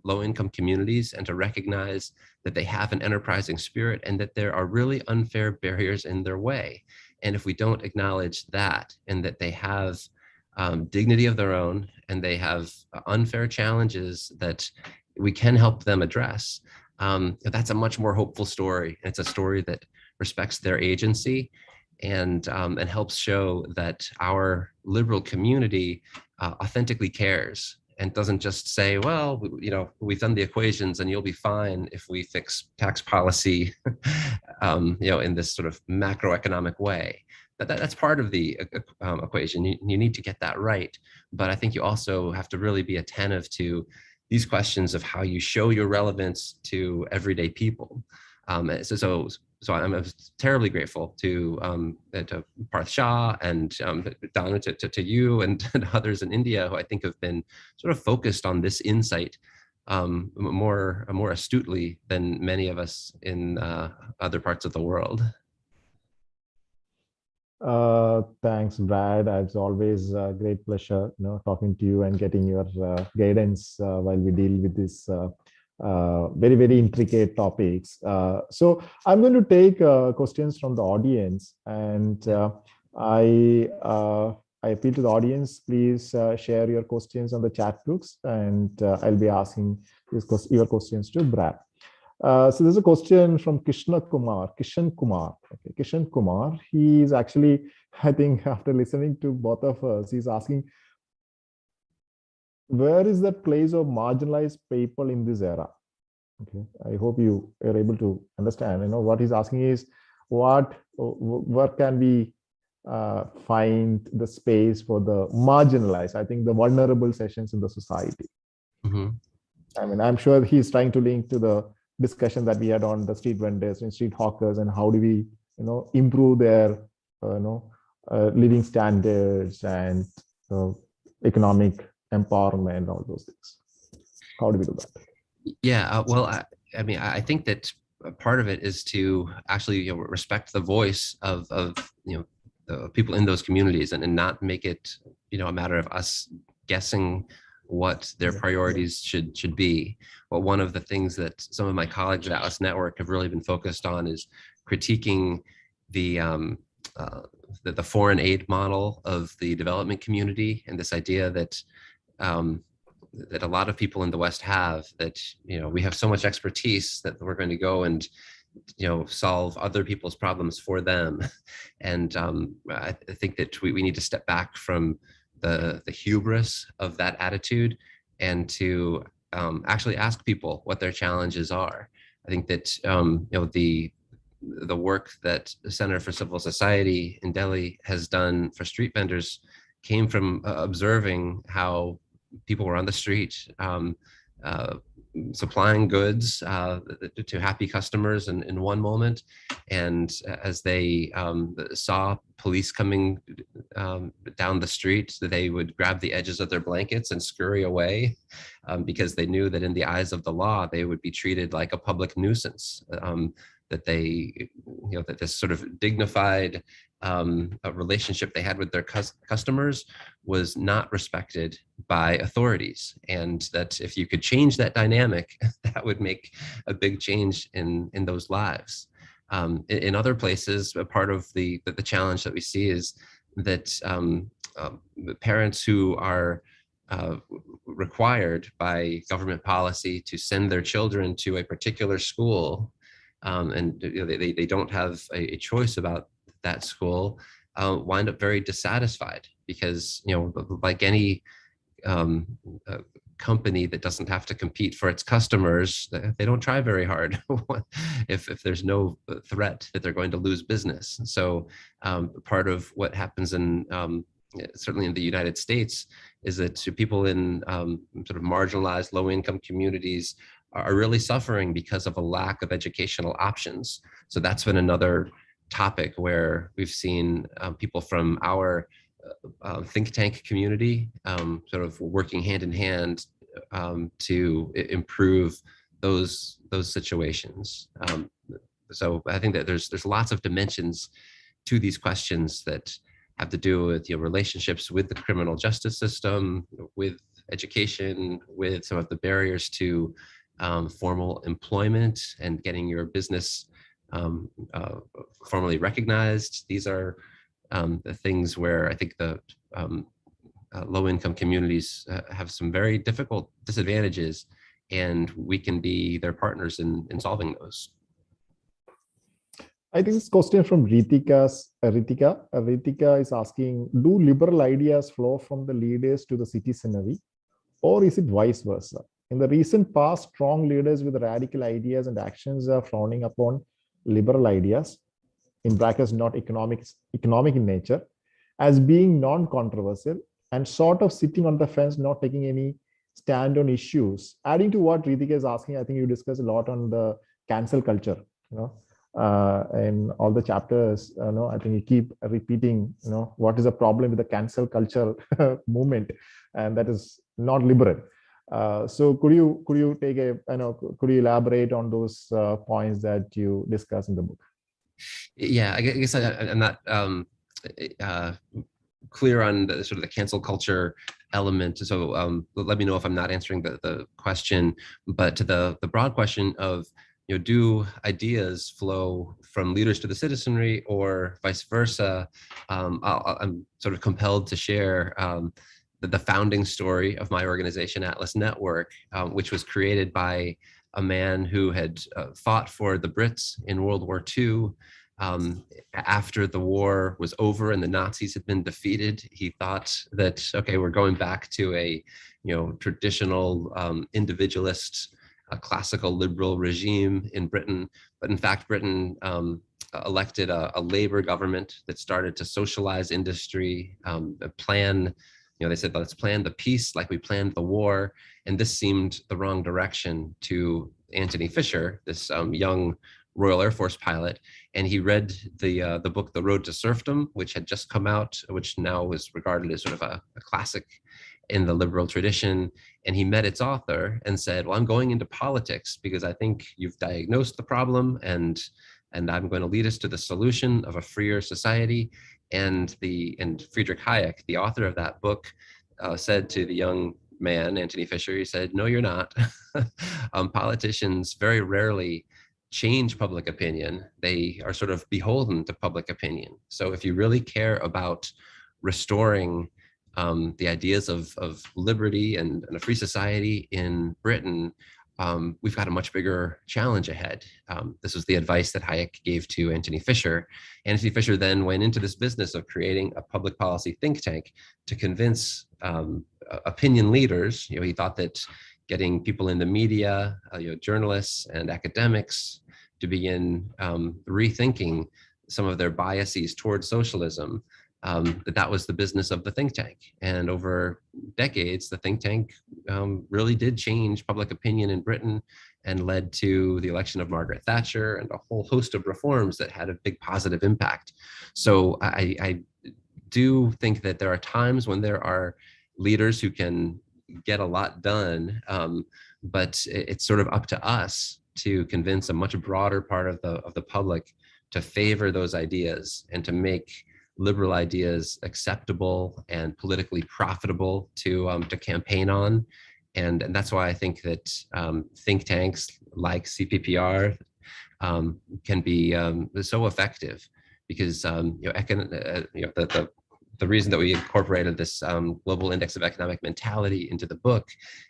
[SPEAKER 4] low-income communities and to recognize that they have an enterprising spirit and that there are really unfair barriers in their way. And if we don't acknowledge that, and that they have dignity of their own, and they have unfair challenges that we can help them address, that's a much more hopeful story. It's a story that respects their agency and helps show that our liberal community authentically cares and doesn't just say, well, we've done the equations and you'll be fine if we fix tax policy, in this sort of macroeconomic way. That's part of the equation. You need to get that right. But I think you also have to really be attentive to these questions of how you show your relevance to everyday people. So I'm terribly grateful to Parth Shah and Dhanuraj, to you and others in India who I think have been sort of focused on this insight more astutely than many of us in other parts of the world.
[SPEAKER 2] Thanks, Brad. It's always a great pleasure, talking to you and getting your guidance while we deal with this very, very intricate topics. So I'm going to take questions from the audience, and I appeal to the audience, please share your questions on the chat books, and I'll be asking your questions to Brad. So there's a question from Kishan Kumar. Okay, Kishan Kumar, he is actually, I think after listening to both of us, he's asking, where is the place of marginalized people in this era? Okay, I hope you are able to understand. What he's asking is, where can we find the space for the marginalized, I think the vulnerable sections in the society?
[SPEAKER 4] Mm-hmm.
[SPEAKER 2] I mean, I'm sure he's trying to link to the discussion that we had on the street vendors and street hawkers, and how do we, improve their, living standards and economic empowerment, all those things. How do we do that?
[SPEAKER 4] Yeah, well, I think that part of it is to actually respect the voice of the people in those communities, and not make it a matter of us guessing what their priorities should be. But one of the things that some of my colleagues at Atlas Network have really been focused on is critiquing the foreign aid model of the development community, and this idea that that a lot of people in the West have, that we have so much expertise that we're going to go and solve other people's problems for them. And I think that we need to step back from the hubris of that attitude, and to actually ask people what their challenges are. I think that the work that the Center for Civil Society in Delhi has done for street vendors came from observing how people were on the street supplying goods to happy customers in one moment, and as they saw police coming down the street, they would grab the edges of their blankets and scurry away, because they knew that in the eyes of the law they would be treated like a public nuisance, that they that this sort of dignified relationship they had with their customers was not respected by authorities, and that if you could change that dynamic, that would make a big change in those lives. In other places, a part of the challenge that we see is that parents who are required by government policy to send their children to a particular school, and they don't have a choice about that school, wind up very dissatisfied, because like any company that doesn't have to compete for its customers, they don't try very hard if there's no threat that they're going to lose business. So part of what happens in certainly in the United States is that people in sort of marginalized low-income communities are really suffering because of a lack of educational options. So that's been another topic where we've seen people from our think tank community sort of working hand in hand to improve those situations. So I think that there's lots of dimensions to these questions that have to do with relationships with the criminal justice system, with education, with some of the barriers to formal employment and getting your business formally recognized. These are the things where I think the low-income communities have some very difficult disadvantages, and we can be their partners in solving those.
[SPEAKER 2] I think this question from Ritika. Ritika is asking, do liberal ideas flow from the leaders to the citizenry, or is it vice versa? In the recent past, strong leaders with radical ideas and actions are frowning upon liberal ideas, in brackets not economic in nature, as being non-controversial and sort of sitting on the fence, not taking any stand on issues. Adding to what Ritika is asking, I think you discussed a lot on the cancel culture, in all the chapters. I think you keep repeating, what is the problem with the cancel culture movement, and that is not liberal. So could you take could you elaborate on those points that you discuss in the book?
[SPEAKER 4] Yeah, I guess I'm not clear on the sort of the cancel culture element. So let me know if I'm not answering the question. But to the broad question of, do ideas flow from leaders to the citizenry or vice versa? I'm sort of compelled to share the founding story of my organization, Atlas Network, which was created by a man who had fought for the Brits in World War II. After the war was over and the Nazis had been defeated, he thought that, okay, we're going back to a traditional individualist, classical liberal regime in Britain. But in fact, Britain elected a labor government that started to socialize industry, plan. They said, let's plan the peace like we planned the war. And this seemed the wrong direction to Anthony Fisher, this young Royal Air Force pilot. And he read the book, The Road to Serfdom, which had just come out, which now is regarded as sort of a classic in the liberal tradition. And he met its author and said, well, I'm going into politics because I think you've diagnosed the problem, and I'm going to lead us to the solution of a freer society. And Friedrich Hayek, the author of that book, said to the young man, Anthony Fisher, he said, no, you're not. Politicians very rarely change public opinion. They are sort of beholden to public opinion. So if you really care about restoring the ideas of liberty and a free society in Britain, we've got a much bigger challenge ahead. This was the advice that Hayek gave to Anthony Fisher. Anthony Fisher then went into this business of creating a public policy think tank to convince opinion leaders. He thought that getting people in the media, journalists and academics, to begin rethinking some of their biases towards socialism, that was the business of the think tank. And over decades, the think tank really did change public opinion in Britain and led to the election of Margaret Thatcher and a whole host of reforms that had a big positive impact. So I do think that there are times when there are leaders who can get a lot done, but it's sort of up to us to convince a much broader part of the public to favor those ideas and to make liberal ideas acceptable and politically profitable to campaign on. And that's why I think that think tanks like CPPR can be so effective, because the reason that we incorporated this global index of economic mentality into the book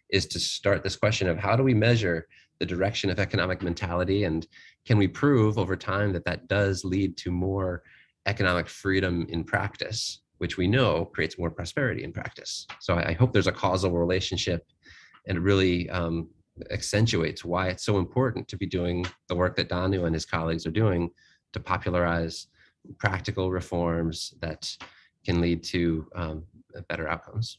[SPEAKER 4] is to start this question of how do we measure the direction of economic mentality, and can we prove over time that that does lead to more economic freedom in practice, which we know creates more prosperity in practice. So I hope there's a causal relationship, and it really accentuates why it's so important to be doing the work that Dhanu and his colleagues are doing to popularize practical reforms that can lead to better outcomes.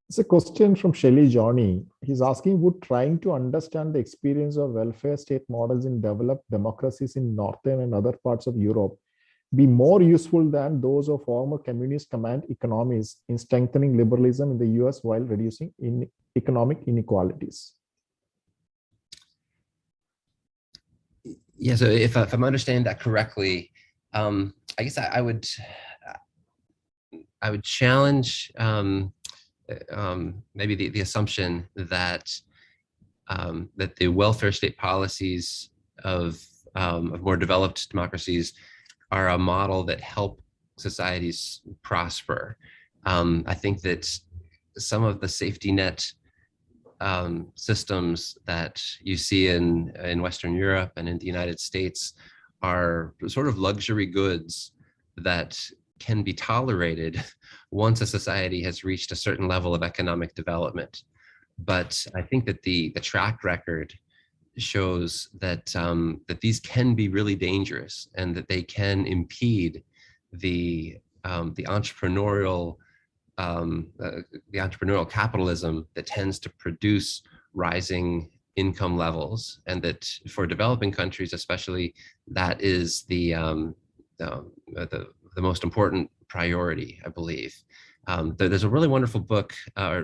[SPEAKER 2] It's a question from Shelley Johnny. He's asking, would trying to understand the experience of welfare state models in developed democracies in Northern and other parts of Europe be more useful than those of former communist command economies in strengthening liberalism in the US while reducing economic inequalities?
[SPEAKER 4] Yeah, so if I'm understanding that correctly, I guess I would challenge maybe the assumption that that the welfare state policies of more developed democracies are a model that help societies prosper. I think that some of the safety net systems that you see in Western Europe and in the United States are sort of luxury goods that can be tolerated once a society has reached a certain level of economic development. But I think that the track record shows that that these can be really dangerous and that they can impede the entrepreneurial capitalism that tends to produce rising income levels, and that for developing countries especially, that is the most important priority, I believe. There's a really wonderful book, a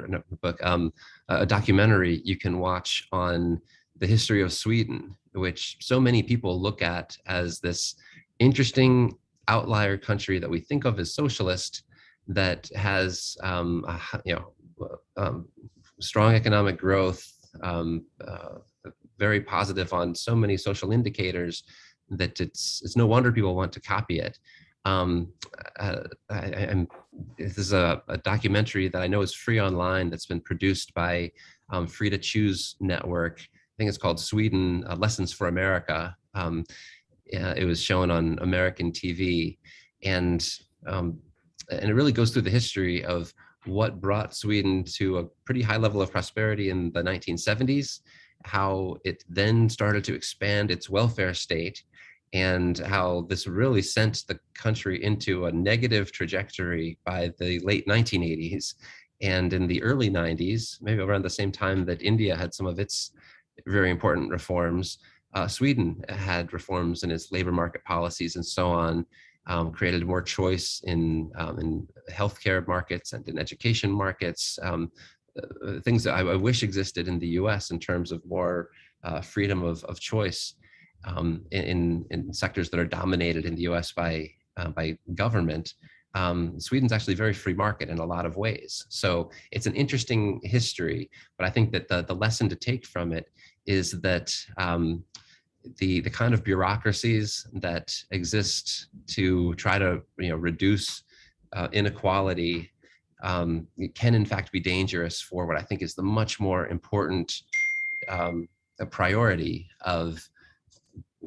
[SPEAKER 4] documentary you can watch on the history of Sweden, which so many people look at as this interesting outlier country that we think of as socialist, that has strong economic growth, very positive on so many social indicators, that it's no wonder people want to copy it. This is a documentary that I know is free online that's been produced by Free to Choose Network. I think it's called Sweden Lessons for America. It was shown on American TV, and it really goes through the history of what brought Sweden to a pretty high level of prosperity in the 1970s, how it then started to expand its welfare state, and how this really sent the country into a negative trajectory by the late 1980s. And in the early 90s, maybe around the same time that India had some of its very important reforms, Sweden had reforms in its labor market policies and so on, created more choice in healthcare markets and in education markets, things that I wish existed in the US in terms of more freedom of choice in sectors that are dominated in the US by government. Sweden's actually very free market in a lot of ways. So it's an interesting history, but I think that the lesson to take from it is that the kind of bureaucracies that exist to try to reduce inequality can in fact be dangerous for what I think is the much more important priority of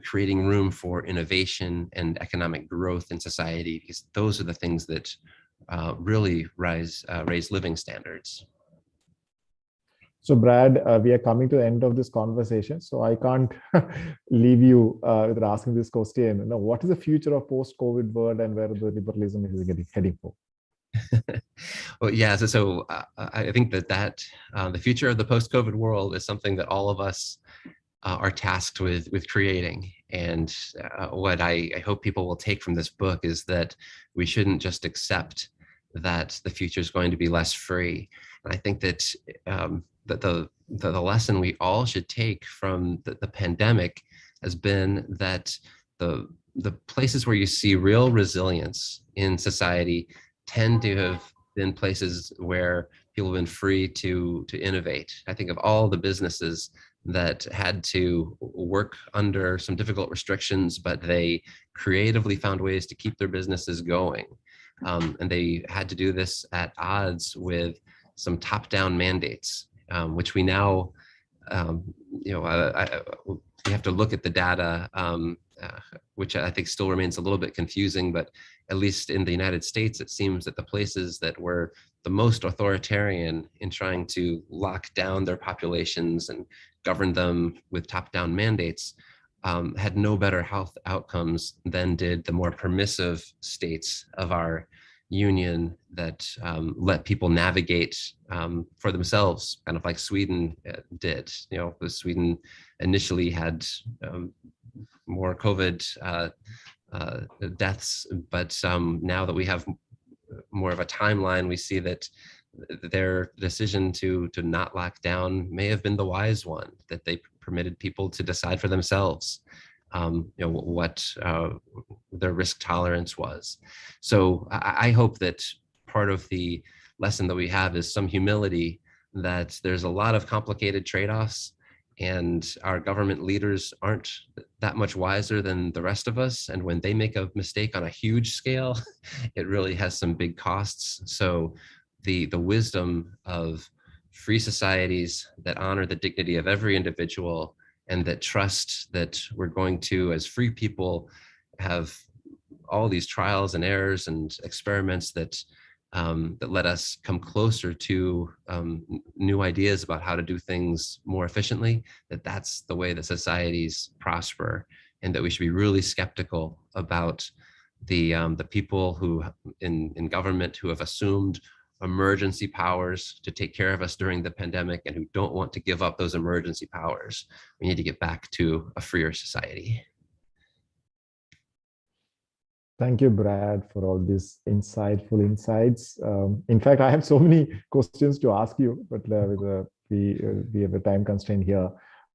[SPEAKER 4] creating room for innovation and economic growth in society, because those are the things that really raise living standards.
[SPEAKER 2] So Brad, we are coming to the end of this conversation, so I can't leave you without asking this question. Now, what is the future of post-COVID world and where the liberalism is heading for?
[SPEAKER 4] Well, yeah, so I think that the future of the post-COVID world is something that all of us are tasked with creating. And what I hope people will take from this book is that we shouldn't just accept that the future is going to be less free. And I think that the lesson we all should take from the pandemic has been that the places where you see real resilience in society tend to have been places where people have been free to innovate. I think of all the businesses that had to work under some difficult restrictions, but they creatively found ways to keep their businesses going. And they had to do this at odds with some top-down mandates, which we now, we have to look at the data, which I think still remains a little bit confusing, but at least in the United States, it seems that the places that were the most authoritarian in trying to lock down their populations and govern them with top-down mandates had no better health outcomes than did the more permissive states of our union that let people navigate for themselves, kind of like Sweden did. Sweden initially had more COVID deaths, but now that we have more of a timeline, we see that their decision to not lock down may have been the wise one, that they permitted people to decide for themselves what their risk tolerance was. So I hope that part of the lesson that we have is some humility that there's a lot of complicated trade-offs, and our government leaders aren't that much wiser than the rest of us. And when they make a mistake on a huge scale, it really has some big costs. So the wisdom of free societies that honor the dignity of every individual and that trust that we're going to, as free people, have all these trials and errors and experiments that that let us come closer to new ideas about how to do things more efficiently, that's the way that societies prosper, and that we should be really skeptical about the people who in government who have assumed emergency powers to take care of us during the pandemic and who don't want to give up those emergency powers. We need to get back to a freer society.
[SPEAKER 2] Thank you, Brad, for all these insightful insights. In fact, I have so many questions to ask you, but we have a time constraint here.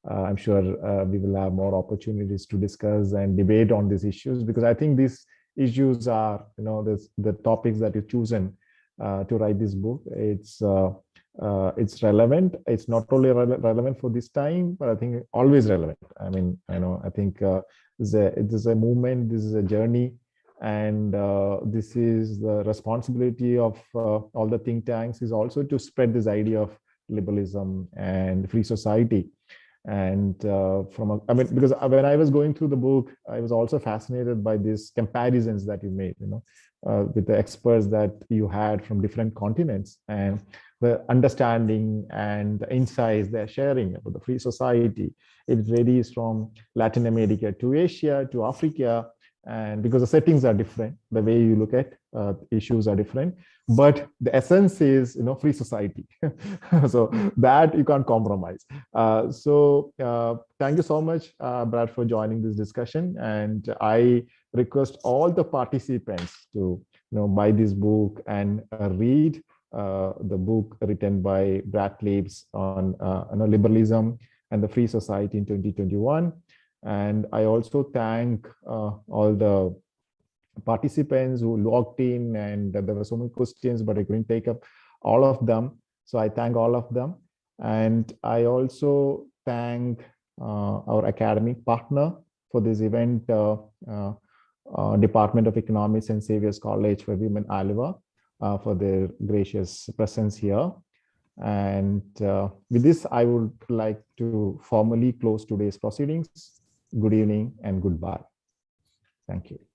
[SPEAKER 2] I'm sure we will have more opportunities to discuss and debate on these issues, because I think these issues are, the topics that you've chosen to write this book. It's relevant. It's not only relevant for this time, but I think always relevant. I mean, I think this is a movement, this is a journey. And this is the responsibility of all the think tanks, is also to spread this idea of liberalism and free society. And because when I was going through the book, I was also fascinated by these comparisons that you made, with the experts that you had from different continents, and the understanding and the insights they're sharing about the free society. It varies from Latin America to Asia to Africa. And because the settings are different, the way you look at issues are different, but the essence is, free society. So that you can't compromise. Thank you so much, Brad, for joining this discussion. And I request all the participants to, buy this book and read the book written by Brad Leibs on liberalism and the free society in 2021. And I also thank all the participants who logged in, and there were so many questions, but I couldn't take up all of them. So I thank all of them. And I also thank our academic partner for this event, Department of Economies and Xavier's College for Women, Iowa, for their gracious presence here. And with this, I would like to formally close today's proceedings. Good evening and goodbye. Thank you.